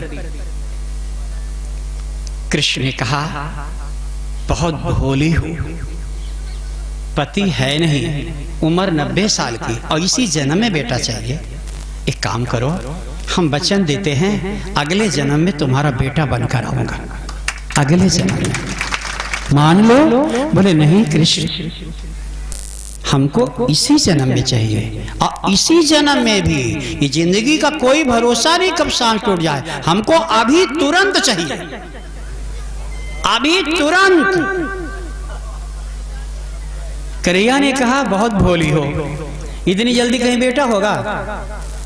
कृष्ण ने कहा बहुत भोली हूं, पति है नहीं, उम्र 90 साल की और इसी जन्म में बेटा चाहिए। एक काम करो, हम वचन देते हैं अगले जन्म में तुम्हारा बेटा बनकर आऊंगा, अगले जन्म में मान लो। बोले नहीं कृष्ण हमको इसी जन्म में चाहिए, और इसी जन्म में भी ये जिंदगी का कोई भरोसा नहीं कब सांस टूट जाए, हमको अभी तुरंत चाहिए, अभी तुरंत। कन्हैया ने कहा बहुत भोली हो, इतनी जल्दी कहीं बेटा होगा?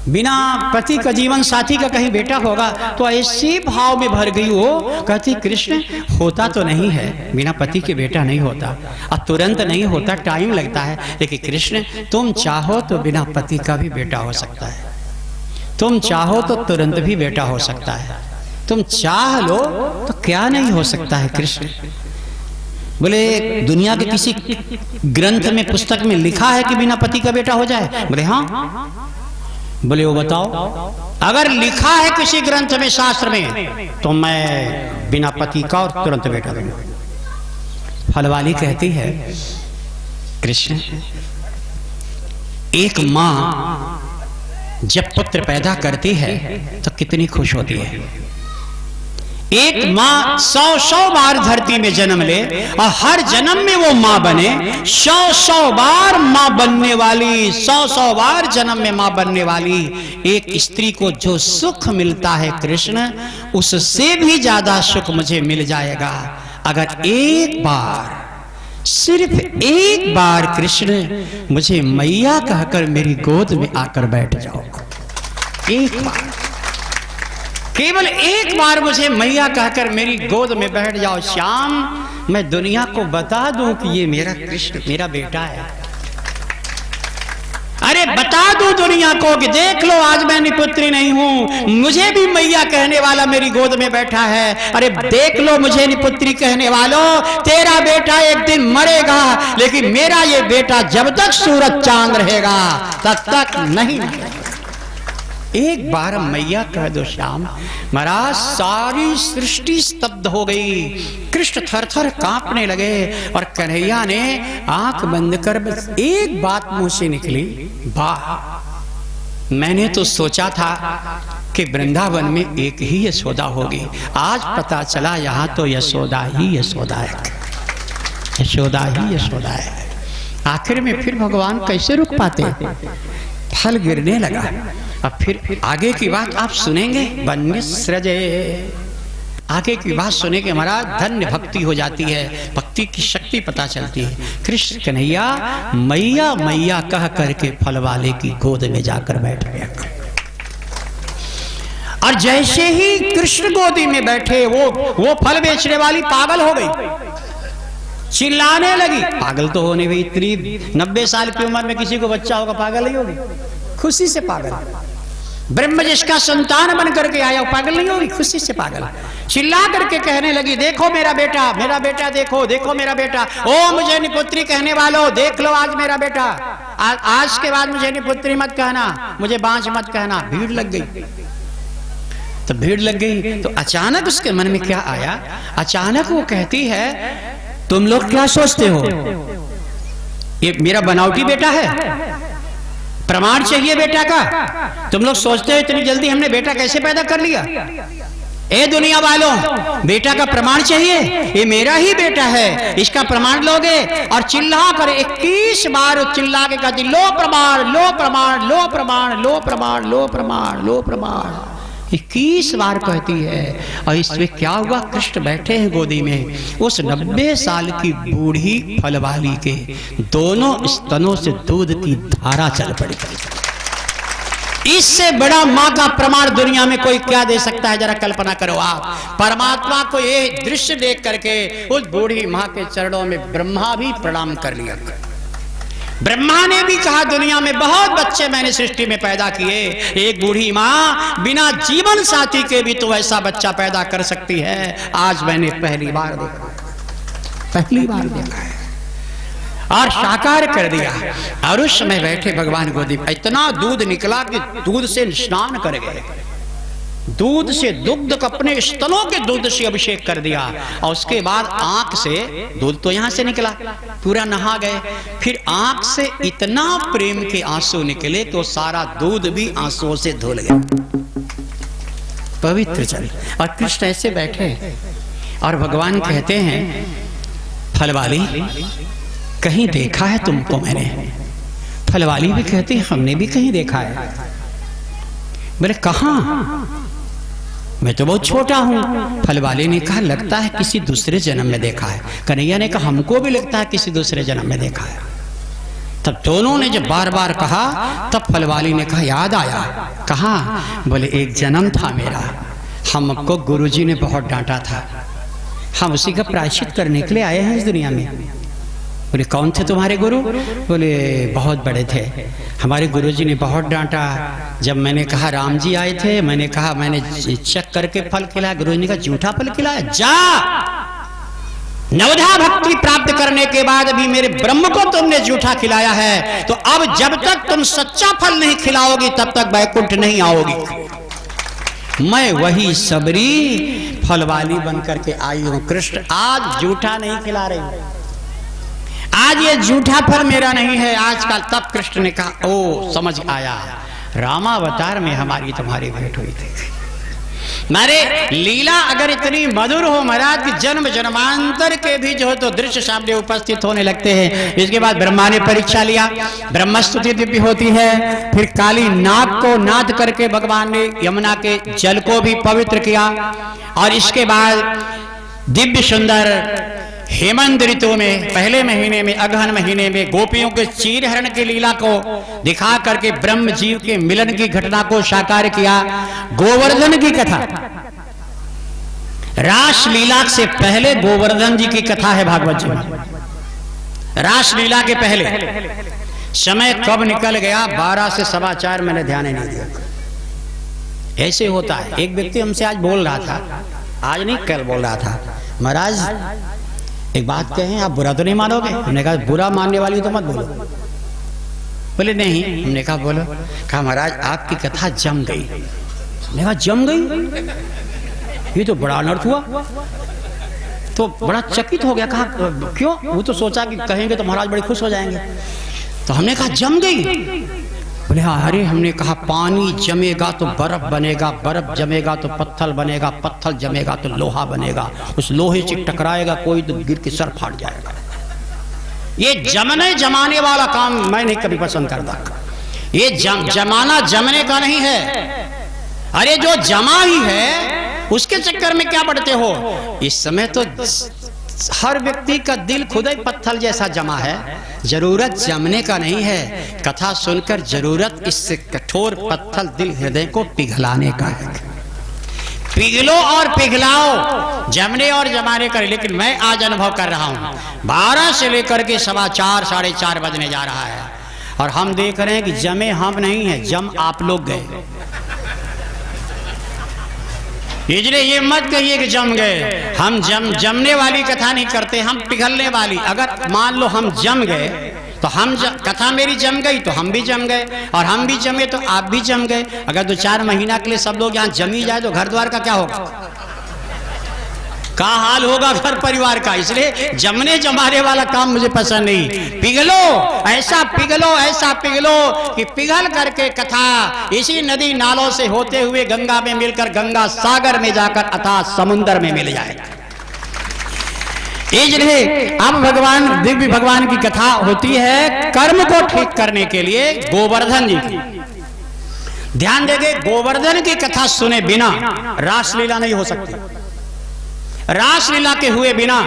बिना पति का जीवन साथी का कहीं बेटा होगा? तो ऐसे भाव में भर गई वो, कहती कृष्ण होता तो नहीं है, बिना पति के बेटा नहीं होता, और तुरंत नहीं होता, टाइम लगता है, लेकिन कृष्ण तुम चाहो तो बिना पति का भी बेटा हो सकता है, तुम चाहो तो तुरंत भी बेटा हो सकता है, तुम चाह लो तो क्या नहीं हो सकता है कृष्ण। बोले दुनिया के किसी ग्रंथ में पुस्तक में लिखा है कि बिना पति का बेटा हो जाए? बोले हाँ। बोले वो बताओ, अगर लिखा है किसी ग्रंथ में शास्त्र में तो मैं बिना पति का और तुरंत बेटा दूंगा। फलवाली कहती है कृष्ण एक मां जब पुत्र पैदा करती है तो कितनी खुश होती है, एक माँ 100 बार धरती में जन्म ले और हर जन्म में वो माँ बने, 100 बार माँ बनने वाली, 100 बार जन्म में माँ बनने वाली एक स्त्री को जो सुख मिलता है कृष्ण, उससे भी ज्यादा सुख मुझे मिल जाएगा अगर एक बार, सिर्फ एक बार कृष्ण मुझे मैया कहकर मेरी गोद में आकर बैठ जाओ। एक बार, केवल एक बार मुझे मैया कहकर मेरी गोद में बैठ जाओ श्याम, मैं दुनिया को बता दूं कि ये मेरा कृष्ण मेरा बेटा है। अरे बता दूं दुनिया को कि देख लो आज मैं निपुत्री नहीं हूं, मुझे भी मैया कहने वाला मेरी गोद में बैठा है। अरे देख लो मुझे निपुत्री कहने वालों, तेरा बेटा एक दिन मरेगा लेकिन मेरा ये बेटा जब तक सूरज चांद रहेगा तब तक नहीं। एक बार मैया कह दो श्याम। महाराज सारी सृष्टि स्तब्ध हो गई, कृष्ण थर-थर कांपने लगे और कन्हैया ने आंख बंद कर बस एक बात मुंह से निकली, वाह मैंने तो सोचा था कि वृंदावन में एक ही यशोदा होगी, आज पता चला यहाँ तो यशोदा ही यशोदा है, यशोदा ही यशोदा है। आखिर में फिर भगवान कैसे रुक पाते, फल गिरने लगा। अब फिर आगे की बात आप सुनेंगे, वन्य सृजे, आगे की बात सुने के महाराज धन्य भक्ति हो जाती है, भक्ति की शक्ति पता चलती है। कृष्ण कन्हैया मैया मैया कह करके फल वाले की गोद में जाकर बैठ गया और जैसे ही कृष्ण गोदी में बैठे वो फल बेचने वाली पागल हो गई, चिल्लाने लगी। पागल तो होने भी इतनी 90 साल की उम्र में किसी को बच्चा होगा पागल नहीं होगी, खुशी से पागल। ब्रह्म जिसका संतान बन करके आया वो पागल नहीं होगी, खुशी से पागल। चिल्ला करके कहने लगी देखो मेरा बेटा देखो देखो मेरा बेटा, ओ मुझे निपुत्री कहने वालों देख लो आज मेरा बेटा, आज के बाद मुझे निपुत्री मत कहना, मुझे बांझ मत कहना। भीड़ लग गई, तो भीड़ लग गई तो अचानक उसके मन में क्या आया, अचानक वो कहती है तुम लोग क्या सोचते हो ये मेरा बनावटी बेटा है, प्रमाण चाहिए बेटा का। तुम लोग सोचते हो इतनी जल्दी हमने बेटा कैसे पैदा कर लिया, ए दुनिया वालों बेटा का प्रमाण चाहिए, ये मेरा ही बेटा है, इसका प्रमाण लोगे। और चिल्ला कर 21 बार चिल्ला के कहती लो प्रमाण लो प्रमाण लो प्रमाण लो प्रमाण लो प्रमाण लो प्रमाण, 21 बार कहती है। और इसमें क्या हुआ, कृष्ण बैठे हैं गोदी में, उस 90 साल की बूढ़ी फल वाली के दोनों स्तनों से दूध की धारा चल पड़ी। इससे बड़ा मां का प्रमाण दुनिया में कोई क्या दे सकता है, जरा कल्पना करो आप। परमात्मा को ये दृश्य देख करके उस बूढ़ी मां के चरणों में ब्रह्मा भी प्रणाम कर लिया। ब्रह्मा ने भी कहा दुनिया में बहुत बच्चे मैंने सृष्टि में पैदा किए, एक बूढ़ी मां बिना जीवन साथी के भी तो ऐसा बच्चा पैदा कर सकती है, आज मैंने पहली बार देखा है और साकार कर दिया। और उस समय बैठे भगवान गोदी में इतना दूध निकला कि दूध से स्नान कर गए, दूध से दुग्ध को अपने स्तनों के दूध से अभिषेक कर दिया। और उसके बाद आंख से दूध तो यहां से निकला, पूरा नहा गए, फिर आंख से इतना प्रेम के आंसू निकले तो सारा दूध भी आंसुओं से धुल गया, पवित्र जल। और कृष्ण ऐसे बैठे और भगवान कहते हैं फलवाली कहीं देखा है तुमको मैंने। फलवाली भी कहती हमने भी कहीं देखा है। बोले कहां, मैं तो बहुत छोटा हूं। फलवाले ने कहा लगता है किसी दूसरे जन्म में देखा है। कन्हैया ने कहा हमको भी लगता है किसी दूसरे जन्म में देखा है। तब दोनों ने जब बार बार कहा तब फलवाली ने कहा याद आया। कहा, बोले एक जन्म था मेरा, हमको गुरुजी ने बहुत डांटा था, हम उसी का प्रायश्चित करने के लिए आए हैं इस दुनिया में। बोले कौन थे तुम्हारे गुरु? बोले बहुत बड़े थे, हमारे गुरुजी ने बहुत डांटा। जब मैंने कहा राम जी आए थे, मैंने कहा मैंने चेक करके फल खिलाया, गुरुजी ने कहा झूठा फल खिलाया, जा नवधा भक्ति प्राप्त करने के बाद भी मेरे ब्रह्म को तुमने झूठा खिलाया है, तो अब जब तक तुम सच्चा फल नहीं खिलाओगी तब तक वैकुंठ नहीं आओगी। मैं वही सबरी फल वाली बन करके आई हूं। कृष्ण आज झूठा नहीं खिला रही, आज ये झूठा फल मेरा नहीं है आजकल। तब कृष्ण ने कहा ओ समझ आया, रामावतार में हमारी तुम्हारी भेंट हुई थी। मारे लीला अगर इतनी मधुर हो महाराज कि जन्म जन्मांतर के भी जो है तो दृश्य सामने उपस्थित होने लगते हैं। इसके बाद ब्रह्मा ने परीक्षा लिया, ब्रह्मस्तुति दिव्य होती है। फिर काली नाग को नाद करके भगवान ने यमुना के जल को भी पवित्र किया। और इसके बाद दिव्य सुंदर हेमंत ऋतु में पहले महीने में अगहन महीने में गोपियों के चीर हरण की लीला को दिखा करके ब्रह्म जीव के मिलन की घटना को साकार किया। गोवर्धन की कथा, रास लीला से पहले गोवर्धन जी की कथा है भागवत जी में। रास लीला के पहले समय कब निकल गया 12 से 4:15 मैंने ध्यान ही नहीं दिया। ऐसे होता है। एक व्यक्ति हमसे आज बोल रहा था, आज नहीं कल बोल रहा था, महाराज एक बात कहें, आप बुरा तो नहीं मानोगे? हमने कहा बुरा मानने वाली तो मत बोलो। बोले नहीं। हमने कहा बोलो। कहा महाराज आपकी कथा जम गई। हमने कहा जम गई, ये तो बड़ा अनर्थ हुआ। तो बड़ा चकित हो गया। कहा क्यों? वो तो सोचा कि कहेंगे तो महाराज बड़े खुश हो जाएंगे। तो हमने कहा जम गई। बोले हाँ। अरे हमने कहा पानी जमेगा तो बर्फ बनेगा, बर्फ जमेगा तो पत्थर बनेगा, पत्थर जमेगा तो लोहा बनेगा, उस लोहे से टकराएगा कोई तो गिर के सर फाड़ जाएगा। ये जमने जमाने वाला काम मैं नहीं कभी पसंद करता। ये जमाना जमने का नहीं है। अरे जो जमा ही है उसके चक्कर में क्या पड़ते हो? इस समय तो हर व्यक्ति का दिल खुद ही पत्थर जैसा जमा है। जरूरत जमने का नहीं है, कथा सुनकर जरूरत इससे कठोर पत्थर दिल हृदय को पिघलाने का है। पिघलो और पिघलाओ, जमने और जमाने का। लेकिन मैं आज अनुभव कर रहा हूं 12 से लेकर के 4:15 4:30 बजने जा रहा है और हम देख रहे हैं कि जमे हम नहीं है, जम आप लोग गए। इसलिए ये मत कहिए कि जम गए। हम जमने वाली कथा नहीं करते, हम पिघलने वाली। अगर मान लो हम जम गए तो कथा मेरी जम गई तो हम भी जम गए, और हम भी जमे तो आप भी जम गए। अगर 2-4 महीना के लिए सब लोग यहाँ जमी जाए तो घर द्वार का क्या होगा? का हाल होगा घर परिवार का। इसलिए जमने जमाने वाला काम मुझे पसंद नहीं। पिघलो, ऐसा पिघलो कि पिघल करके कथा इसी नदी नालों से होते हुए गंगा में मिलकर गंगा सागर में जाकर अथाह समुद्र में मिल जाए। इसलिए अब दिव्य भगवान की कथा होती है कर्म को ठीक करने के लिए गोवर्धन जी की। ध्यान देंगे, गोवर्धन की कथा सुने बिना रासलीला नहीं हो सकती। रासलीला के हुए बिना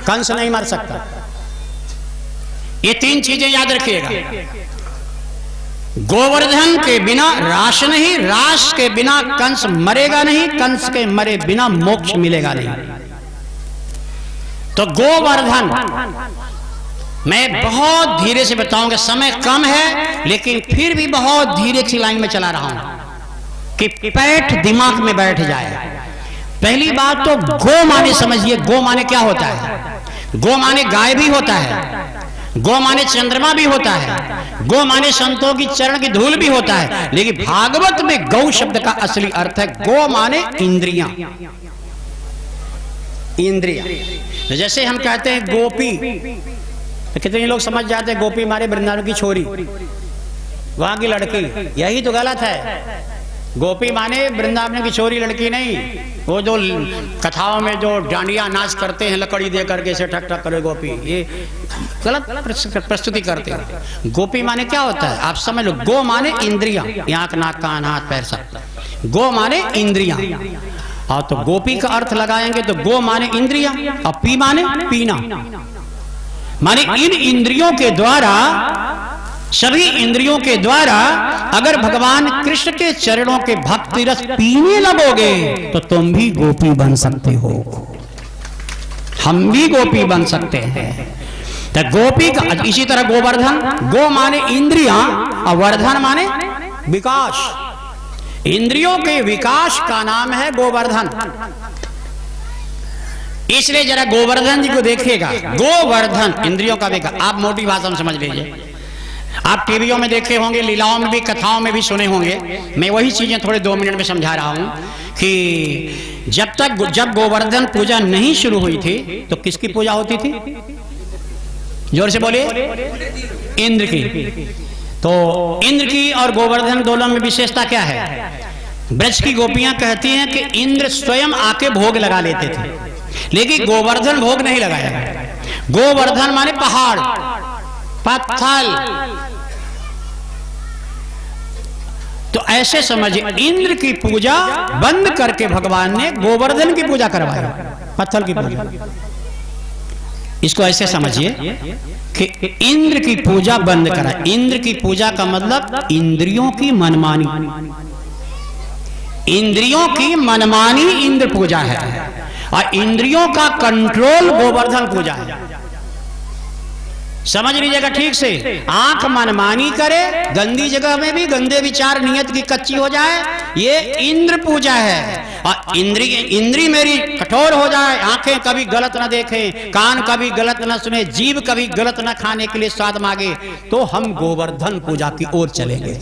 कंस नहीं मर सकता। ये 3 चीजें याद रखिएगा। गोवर्धन के बिना रास नहीं, रास के बिना कंस मरेगा नहीं, कंस के मरे बिना मोक्ष मिलेगा नहीं। तो गोवर्धन मैं बहुत धीरे से बताऊंगा, समय कम है लेकिन फिर भी बहुत धीरे की लाइन में चला रहा हूं कि पैठ दिमाग में बैठ जाए। पहली बात तो गो माने समझिए, गो माने क्या होता है? गो माने गाय भी होता है, गो माने चंद्रमा भी होता है, गो माने संतों की चरण की धूल भी होता है। लेकिन भागवत में गौ शब्द का असली अर्थ है गो माने इंद्रियां। इंद्रियां जैसे हम कहते हैं गोपी, तो कितने लोग समझ जाते हैं गोपी मारे वृंदावन की छोरी, वहां की लड़की। यही तो गलत है। गोपी माने वृंदावन की छोरी लड़की नहीं। वो जो कथाओं में जो डांडिया नाच करते हैं लकड़ी दे करके से ठक ठक करे गोपी, ये गलत प्रस्तुति करते हैं। गोपी माने क्या होता है आप समझ लो। गो माने इंद्रियां, आंख नाक कान हाथ पैर सब। गो माने इंद्रियां। और तो गोपी का अर्थ लगाएंगे तो गो माने इंद्रियां और पी माने पीना। माने इन इंद्रियों के द्वारा, सभी इंद्रियों के द्वारा अगर भगवान कृष्ण के चरणों के भक्ति रस पीने लगोगे तो तुम भी गोपी बन सकते हो, हम भी गोपी बन सकते हैं। तो गोपी का इसी तरह गोवर्धन, गो माने इंद्रियां और वर्धन माने विकास। इंद्रियों के विकास का नाम है गोवर्धन। इसलिए जरा गोवर्धन जी को देखिएगा। गोवर्धन इंद्रियों का विकास, आप मोटी भाषा में समझ लीजिए। आप टीवियों में देखे होंगे, लीलाओं में भी, कथाओं में भी सुने होंगे। मैं वही चीजें थोड़े 2 मिनट में समझा रहा हूं कि जब गोवर्धन पूजा नहीं शुरू हुई थी तो किसकी पूजा होती थी? जोर से बोलिए। इंद्र की। तो इंद्र की और गोवर्धन दोनों में विशेषता क्या है? ब्रज की गोपियां कहती हैं कि इंद्र स्वयं आके भोग लगा लेते थे, लेकिन गोवर्धन भोग नहीं लगाया। गोवर्धन माने पहाड़, पत्थर। तो ऐसे समझिए, इंद्र की पूजा बंद करके भगवान ने गोवर्धन की पूजा करवाई, पत्थर की पूजा। इसको ऐसे समझिए कि इंद्र की पूजा बंद करा। इंद्र की पूजा का मतलब इंद्रियों की मनमानी, इंद्रियों की मनमानी इंद्र पूजा है, और इंद्रियों का कंट्रोल गोवर्धन पूजा है। समझ लीजिएगा ठीक से। आंख मनमानी करे, गंदी जगह में भी गंदे विचार, नियत की कच्ची हो जाए, ये इंद्र पूजा है। और इंद्री मेरी कठोर हो जाए, आंखें कभी गलत ना देखें, कान कभी गलत ना सुने, जीभ कभी गलत ना खाने के लिए स्वाद मांगे, तो हम गोवर्धन पूजा की ओर चलेंगे।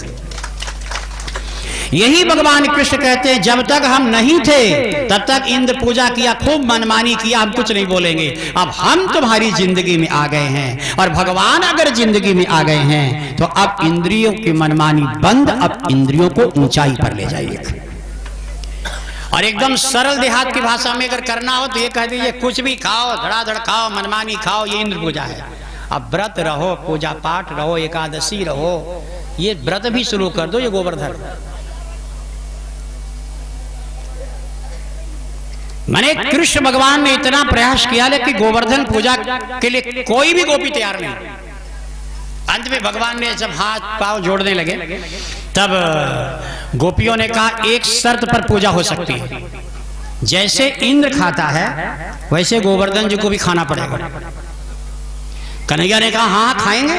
यही भगवान कृष्ण कहते हैं, जब तक हम नहीं थे तब तक इंद्र पूजा किया, खूब मनमानी किया, हम कुछ नहीं बोलेंगे। अब हम तुम्हारी जिंदगी में आ गए हैं, और भगवान अगर जिंदगी में आ गए हैं तो अब इंद्रियों की मनमानी बंद, अब इंद्रियों को ऊंचाई पर ले जाइए। और एकदम सरल देहात की भाषा में अगर करना हो तो ये कह दीजिए, कुछ भी खाओ, धड़ाधड़ खाओ, मनमानी खाओ, ये इंद्र पूजा है। अब व्रत रहो, पूजा पाठ रहो, एकादशी रहो, ये व्रत भी शुरू कर दो, ये गोवर्धन। मैंने कृष्ण भगवान ने इतना प्रयास किया, लेकिन गोवर्धन पूजा के लिए कोई भी गोपी तैयार नहीं। अंत में भगवान ने जब हाथ पांव जोड़ने लगे, तब गोपियों ने कहा, एक शर्त पर पूजा हो सकती है, जैसे इंद्र खाता है वैसे गोवर्धन जी को भी खाना पड़ेगा। कन्हैया ने कहा, हाँ खाएंगे,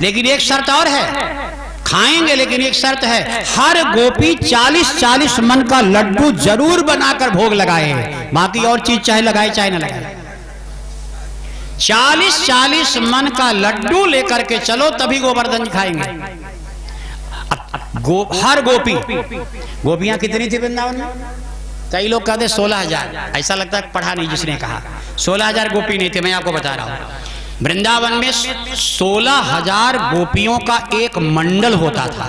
लेकिन एक शर्त और है। खाएंगे, लेकिन एक शर्त है, हर गोपी 40-40 मन का लड्डू जरूर बनाकर भोग लगाए, बाकी और चीज चाहे लगाए चाहे ना लगाए। 40-40 मन का लड्डू लेकर के चलो, तभी गोवर्धन खाएंगे। हर गोपी, गोपियां कितनी थी वृंदावन में? कई लोग कहते 16,000, ऐसा लगता है पढ़ा नहीं जिसने कहा। 16,000 गोपी नहीं थे, मैं आपको बता रहा हूं। वृंदावन में 16,000 गोपियों का एक मंडल होता था,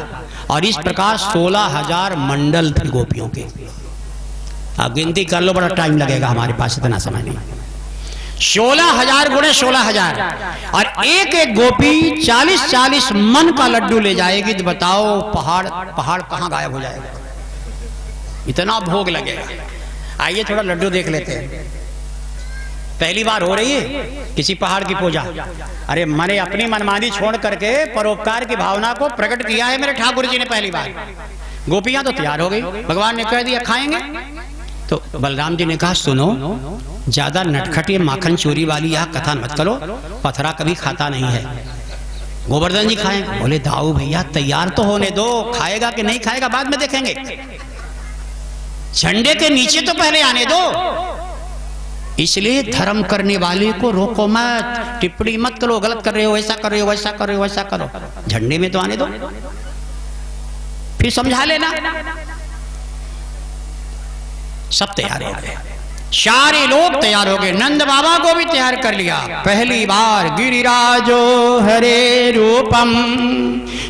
और इस प्रकार 16,000 मंडल थे गोपियों के। अब गिनती कर लो, बड़ा टाइम लगेगा, हमारे पास इतना समय नहीं। 16,000 गुणे 16,000, और एक एक गोपी 40-40 मन का लड्डू ले जाएगी, तो बताओ पहाड़ कहां गायब हो जाएगा, इतना भोग लगेगा। आइए थोड़ा लड्डू देख लेते हैं। पहली बार हो रही है किसी पहाड़ की पूजा। अरे मैंने अपनी मनमानी छोड़ करके परोपकार की भावना को प्रकट किया है मेरे ठाकुर जी ने पहली बार। गोपियां तो तैयार हो गई, भगवान ने कह दिया खाएंगे। तो बलराम जी ने कहा, सुनो, ज्यादा नटखटी माखन चोरी वाली यह कथा मत करो, पथरा कभी खाता नहीं है, गोवर्धन जी खाएंगे। बोले, दाऊ भैया तैयार तो होने दो, खाएगा कि नहीं खाएगा बाद में देखेंगे, झंडे के नीचे तो पहले आने दो। इसलिए धर्म करने वाले को रोको मत, टिप्पणी मत करो, गलत कर रहे हो, ऐसा कर रहे हो, वैसा कर रहे हो, वैसा करो, झंडे में तो आने दो, फिर समझा लेना। सब तैयार हो गए, सारे लोग तैयार हो गए, नंद बाबा को भी तैयार कर लिया। पहली बार गिरिराजो हरे रूपम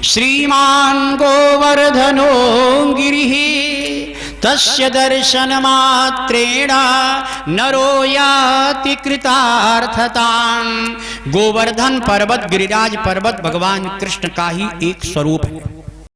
श्रीमान गोवर्धनो गिरिहि तस्य दर्शन मात्रेण नरो याति कृतार्थताम्। गोवर्धन पर्वत, गिरिराज पर्वत भगवान कृष्ण का ही एक स्वरूप है।